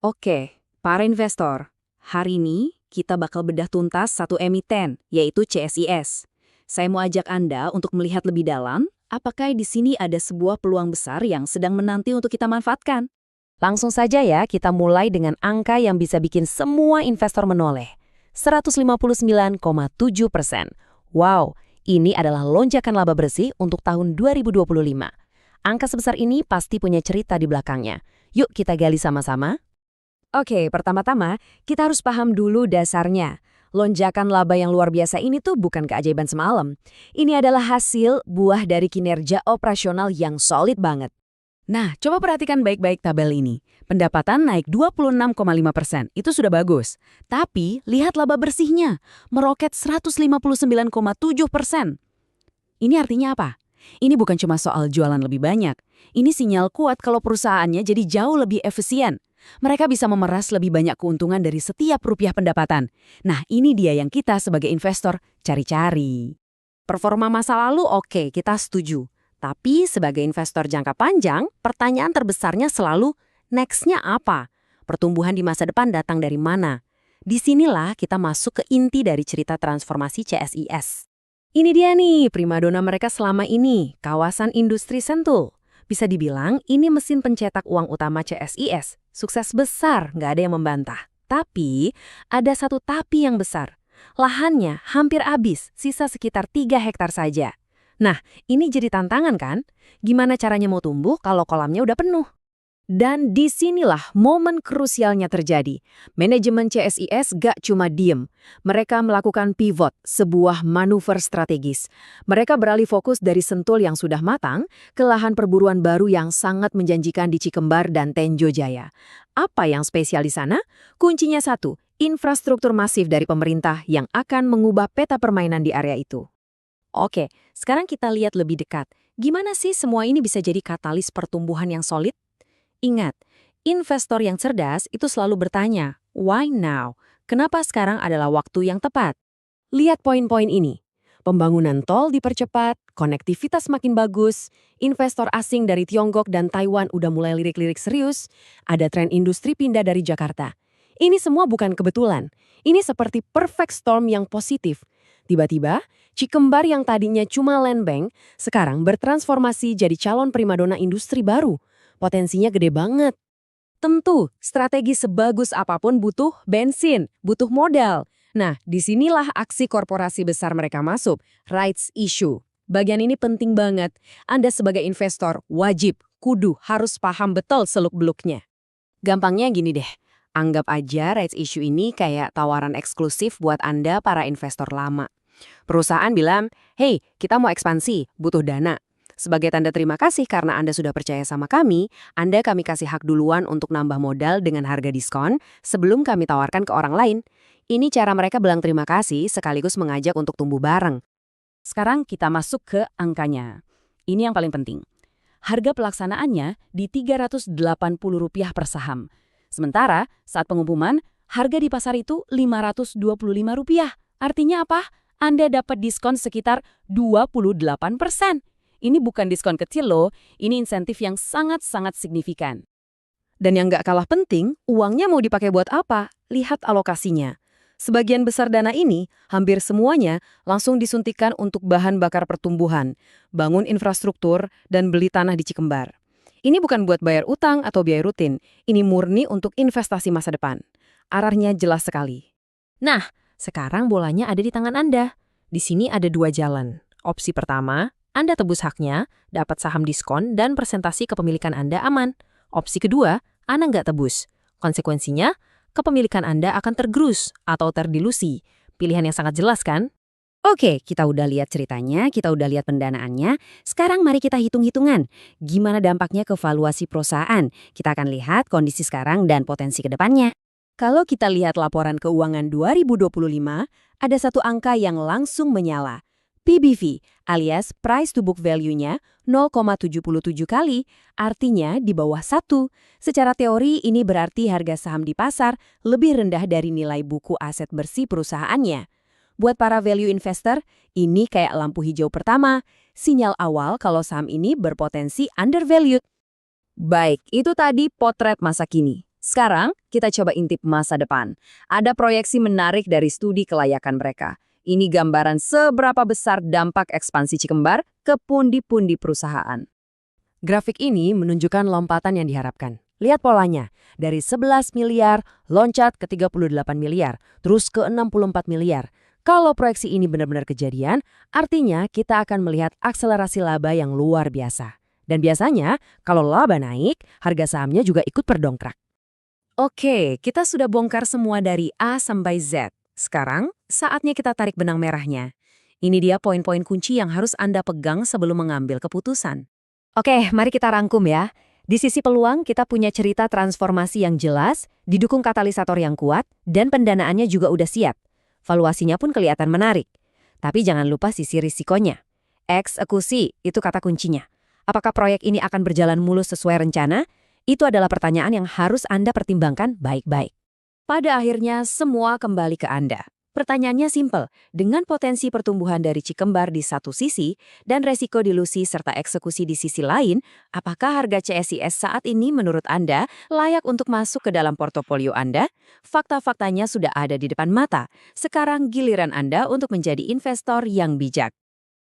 Oke, para investor, hari ini kita bakal bedah tuntas satu emiten, yaitu CSIS. Saya mau ajak Anda untuk melihat lebih dalam, apakah di sini ada sebuah peluang besar yang sedang menanti untuk kita manfaatkan. Langsung saja ya, kita mulai dengan angka yang bisa bikin semua investor menoleh. 159,7%. Wow, ini adalah lonjakan laba bersih untuk tahun 2025. Angka sebesar ini pasti punya cerita di belakangnya. Yuk kita gali sama-sama. Oke, pertama-tama kita harus paham dulu dasarnya. Lonjakan laba yang luar biasa ini tuh bukan keajaiban semalam. Ini adalah hasil buah dari kinerja operasional yang solid banget. Nah, coba perhatikan baik-baik tabel ini. Pendapatan naik 26,5%, itu sudah bagus. Tapi, lihat laba bersihnya, meroket 159,7%. Ini artinya apa? Ini bukan cuma soal jualan lebih banyak. Ini sinyal kuat kalau perusahaannya jadi jauh lebih efisien. Mereka bisa memeras lebih banyak keuntungan dari setiap rupiah pendapatan. Nah, ini dia yang kita sebagai investor cari-cari. Performa masa lalu oke, kita setuju. Tapi sebagai investor jangka panjang, pertanyaan terbesarnya selalu, next-nya apa? Pertumbuhan di masa depan datang dari mana? Disinilah kita masuk ke inti dari cerita transformasi CSIS. Ini dia nih, primadona mereka selama ini, kawasan industri Sentul. Bisa dibilang ini mesin pencetak uang utama CSIS. Sukses besar, nggak ada yang membantah. Tapi, ada satu tapi yang besar. Lahannya hampir habis, sisa sekitar 3 hektar saja. Nah, ini jadi tantangan kan? Gimana caranya mau tumbuh kalau kolamnya udah penuh? Dan disinilah momen krusialnya terjadi. Manajemen CSIS gak cuma diem. Mereka melakukan pivot, sebuah manuver strategis. Mereka beralih fokus dari Sentul yang sudah matang ke lahan perburuan baru yang sangat menjanjikan di Cikembar dan Tenjo Jaya. Apa yang spesial di sana? Kuncinya satu, infrastruktur masif dari pemerintah yang akan mengubah peta permainan di area itu. Oke, sekarang kita lihat lebih dekat. Gimana sih semua ini bisa jadi katalis pertumbuhan yang solid? Ingat, investor yang cerdas itu selalu bertanya, why now? Kenapa sekarang adalah waktu yang tepat? Lihat poin-poin ini. Pembangunan tol dipercepat, konektivitas makin bagus, investor asing dari Tiongkok dan Taiwan udah mulai lirik-lirik serius, ada tren industri pindah dari Jakarta. Ini semua bukan kebetulan. Ini seperti perfect storm yang positif. Tiba-tiba, Cikembar yang tadinya cuma land bank, sekarang bertransformasi jadi calon primadona industri baru. Potensinya gede banget. Tentu, strategi sebagus apapun butuh bensin, butuh modal. Nah, disinilah aksi korporasi besar mereka masuk, rights issue. Bagian ini penting banget. Anda sebagai investor wajib, kudu, harus paham betul seluk-beluknya. Gampangnya gini deh, anggap aja rights issue ini kayak tawaran eksklusif buat Anda para investor lama. Perusahaan bilang, hey, kita mau ekspansi, butuh dana. Sebagai tanda terima kasih karena Anda sudah percaya sama kami kasih hak duluan untuk nambah modal dengan harga diskon sebelum kami tawarkan ke orang lain. Ini cara mereka bilang terima kasih sekaligus mengajak untuk tumbuh bareng. Sekarang kita masuk ke angkanya. Ini yang paling penting. Harga pelaksanaannya di Rp380 per saham. Sementara saat pengumuman, harga di pasar itu Rp525. Artinya apa? Anda dapat diskon sekitar 28%. Ini bukan diskon kecil loh, ini insentif yang sangat-sangat signifikan. Dan yang nggak kalah penting, uangnya mau dipakai buat apa? Lihat alokasinya. Sebagian besar dana ini, hampir semuanya, langsung disuntikan untuk bahan bakar pertumbuhan, bangun infrastruktur, dan beli tanah di Cikembar. Ini bukan buat bayar utang atau biaya rutin, ini murni untuk investasi masa depan. Arahnya jelas sekali. Nah, sekarang bolanya ada di tangan Anda. Di sini ada 2 jalan. Opsi pertama, Anda tebus haknya, dapat saham diskon, dan presentasi kepemilikan Anda aman. Opsi kedua, Anda nggak tebus. Konsekuensinya, kepemilikan Anda akan tergerus atau terdilusi. Pilihan yang sangat jelas kan? Oke, kita udah lihat ceritanya, kita udah lihat pendanaannya. Sekarang mari kita hitung-hitungan. Gimana dampaknya ke valuasi perusahaan? Kita akan lihat kondisi sekarang dan potensi ke depannya. Kalau kita lihat laporan keuangan 2025, ada satu angka yang langsung menyala. PBV alias price to book value-nya 0,77 kali, artinya di bawah 1. Secara teori ini berarti harga saham di pasar lebih rendah dari nilai buku aset bersih perusahaannya. Buat para value investor, ini kayak lampu hijau pertama, sinyal awal kalau saham ini berpotensi undervalued. Baik, itu tadi potret masa kini. Sekarang, kita coba intip masa depan. Ada proyeksi menarik dari studi kelayakan mereka. Ini gambaran seberapa besar dampak ekspansi Cikembar ke pundi-pundi perusahaan. Grafik ini menunjukkan lompatan yang diharapkan. Lihat polanya, dari 11 miliar loncat ke 38 miliar, terus ke 64 miliar. Kalau proyeksi ini benar-benar kejadian, artinya kita akan melihat akselerasi laba yang luar biasa. Dan biasanya, kalau laba naik, harga sahamnya juga ikut berdongkrak. Oke, kita sudah bongkar semua dari A sampai Z. Sekarang, saatnya kita tarik benang merahnya. Ini dia poin-poin kunci yang harus Anda pegang sebelum mengambil keputusan. Oke, mari kita rangkum ya. Di sisi peluang, kita punya cerita transformasi yang jelas, didukung katalisator yang kuat, dan pendanaannya juga udah siap. Valuasinya pun kelihatan menarik. Tapi jangan lupa sisi risikonya. Eksekusi, itu kata kuncinya. Apakah proyek ini akan berjalan mulus sesuai rencana? Itu adalah pertanyaan yang harus Anda pertimbangkan baik-baik. Pada akhirnya, semua kembali ke Anda. Pertanyaannya simpel, dengan potensi pertumbuhan dari Cikembar di satu sisi dan resiko dilusi serta eksekusi di sisi lain, apakah harga CSIS saat ini menurut Anda layak untuk masuk ke dalam portofolio Anda? Fakta-faktanya sudah ada di depan mata. Sekarang giliran Anda untuk menjadi investor yang bijak.